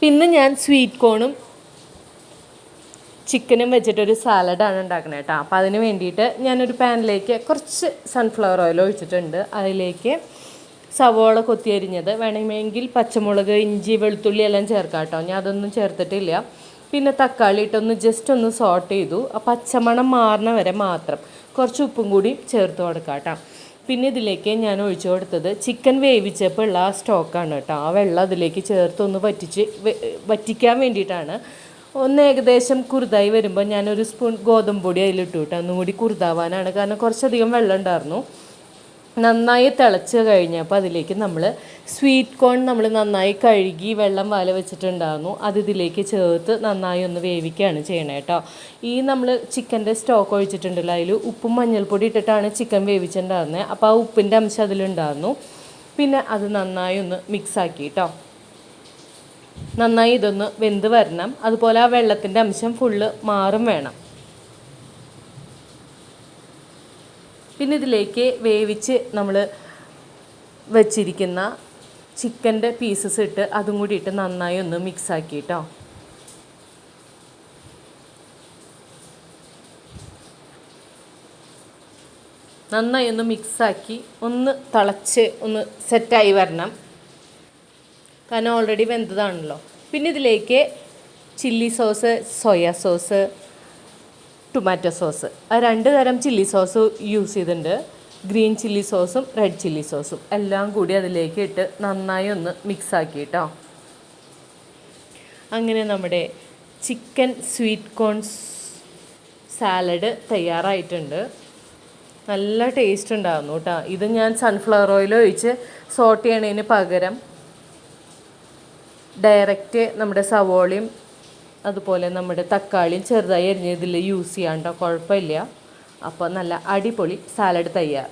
പിന്നെ ഞാൻ സ്വീറ്റ് കോണും ചിക്കനും വെച്ചിട്ടൊരു സാലഡാണ് ഉണ്ടാക്കുന്നത് കേട്ടോ. അപ്പോൾ അതിന് വേണ്ടിയിട്ട് ഞാനൊരു പാനിലേക്ക് കുറച്ച് സൺഫ്ലവർ ഓയിൽ ഒഴിച്ചിട്ടുണ്ട്. അതിലേക്ക് സവോള കൊത്തി അരിഞ്ഞത്, വേണമെങ്കിൽ പച്ചമുളക്, ഇഞ്ചി, വെളുത്തുള്ളി എല്ലാം ചേർക്കാം കേട്ടോ. ഞാൻ അതൊന്നും ചേർത്തിട്ടില്ല. പിന്നെ തക്കാളി ഇട്ടൊന്ന് ജസ്റ്റ് ഒന്ന് സോട്ട് ചെയ്തു. ആ പച്ചമണം മാറുന്ന വരെ മാത്രം കുറച്ച് ഉപ്പും കൂടി ചേർത്ത് കൊടുക്കാം കേട്ടോ. പിന്നെ ഇതിലേക്ക് ഞാൻ ഒഴിച്ചു കൊടുത്തത് ചിക്കൻ വേവിച്ചപ്പോൾ ഉള്ള ആ സ്റ്റോക്കാണ് കേട്ടോ. ആ വെള്ളം അതിലേക്ക് ചേർത്ത് ഒന്ന് വറ്റിക്കാൻ വേണ്ടിയിട്ടാണ്. ഒന്ന് ഏകദേശം കുറുതായി വരുമ്പോൾ ഞാനൊരു സ്പൂൺ ഗോതമ്പ് പൊടി അതിലിട്ടു കേട്ടോ. ഒന്നും കൂടി കുറുതാവാനാണ്. കാരണം കുറച്ചധികം വെള്ളം ഉണ്ടായിരുന്നു. നന്നായി തിളച്ച് കഴിഞ്ഞപ്പോൾ അതിലേക്ക് നമ്മൾ സ്വീറ്റ് കോൺ നമ്മൾ നന്നായി കഴുകി വെള്ളം വാല വെച്ചിട്ടുണ്ടായിരുന്നു. അത് ഇതിലേക്ക് ചേർത്ത് നന്നായി ഒന്ന് വേവിക്കുകയാണ് ചെയ്യണേ കേട്ടോ. ഈ നമ്മൾ ചിക്കൻ്റെ സ്റ്റോക്ക് ഒഴിച്ചിട്ടുണ്ടല്ലോ, അതിൽ ഉപ്പും മഞ്ഞൾപ്പൊടി ഇട്ടിട്ടാണ് ചിക്കൻ വേവിച്ചിട്ടുണ്ടായിരുന്നത്. അപ്പോൾ ആ ഉപ്പിൻ്റെ അംശം അതിലുണ്ടായിരുന്നു. പിന്നെ അത് നന്നായി ഒന്ന് മിക്സാക്കി കേട്ടോ. നന്നായി ഇതൊന്ന് വെന്ത് വരണം. അതുപോലെ ആ വെള്ളത്തിൻ്റെ അംശം ഫുള്ള് മാറും വേണം. പിന്നെ ഇതിലേക്ക് വേവിച്ച് നമ്മൾ വെച്ചിരിക്കുന്ന ചിക്കൻ്റെ പീസസ് ഇട്ട് അതും കൂടി ഇട്ട് നന്നായി ഒന്ന് മിക്സാക്കി കേട്ടോ. നന്നായി ഒന്ന് മിക്സാക്കി ഒന്ന് തിളച്ച് ഒന്ന് സെറ്റായി വരണം. കാരണം ഓൾറെഡി വെന്തതാണല്ലോ. പിന്നെ ഇതിലേക്ക് chilli sauce, soya sauce, tomato sauce, ആ 2 തരം ചില്ലി സോസ് യൂസ് ചെയ്തിട്ടുണ്ട്. ഗ്രീൻ ചില്ലി സോസും റെഡ് ചില്ലി സോസും എല്ലാം കൂടി അതിലേക്ക് ഇട്ട് നന്നായി ഒന്ന് മിക്സാക്കി കേട്ടോ. അങ്ങനെ നമ്മുടെ ചിക്കൻ സ്വീറ്റ് കോൺ സാലഡ് തയ്യാറായിട്ടുണ്ട്. നല്ല ടേസ്റ്റ് ഉണ്ടായിരുന്നു കേട്ടോ. ഇത് ഞാൻ സൺഫ്ലവർ ഓയിൽ ഒഴിച്ച് സോട്ട് ചെയ്യണതിന് പകരം ഡയറക്റ്റ് നമ്മുടെ സവോളയും അതുപോലെ നമ്മുടെ തക്കാളിയും ചെറുതായി അരിഞ്ഞതിൽ യൂസ് ചെയ്യാണ്ടോ, കുഴപ്പമില്ല. അപ്പോൾ നല്ല അടിപൊളി സാലഡ് തയ്യാർ.